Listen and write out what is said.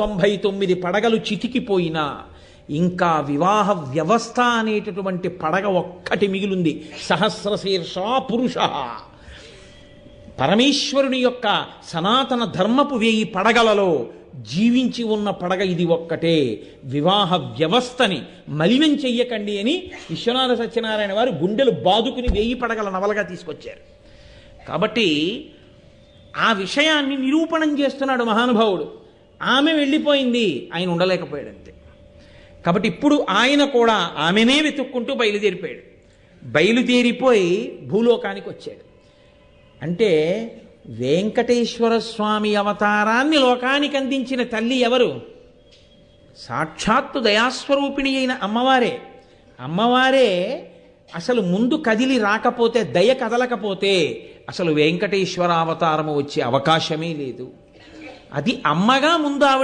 99 పడగలు చితికిపోయినా ఇంకా వివాహ వ్యవస్థ అనేటటువంటి పడగ ఒక్కటి మిగిలింది. సహస్రశీర్ష పురుష, పరమేశ్వరుని యొక్క సనాతన ధర్మపు 1000 పడగలలో జీవించి ఉన్న పడగ ఇది ఒక్కటే. వివాహ వ్యవస్థని మలినం చెయ్యకండి అని విశ్వనాథ సత్యనారాయణ వారు గుండెలు బాదుకుని 1000 పడగల నవలగా తీసుకొచ్చారు. కాబట్టి ఆ విషయాన్ని నిరూపణం చేస్తున్నాడు మహానుభావుడు. ఆమె వెళ్ళిపోయింది, ఆయన ఉండలేకపోయాడంతే. కాబట్టి ఇప్పుడు ఆయన కూడా ఆమెనే వెతుక్కుంటూ బయలుదేరిపోయాడు. బయలుదేరిపోయి భూలోకానికి వచ్చాడు. అంటే వెంకటేశ్వర స్వామి అవతారాన్ని లోకానికి అందించిన తల్లి ఎవరు? సాక్షాత్తు దయాస్వరూపిణి అయిన అమ్మవారే. అమ్మవారే అసలు ముందు కదిలి రాకపోతే, దయ కదలకపోతే అసలు వెంకటేశ్వర అవతారము వచ్చే అవకాశమే లేదు. అది అమ్మగా ముందు ఆవిడ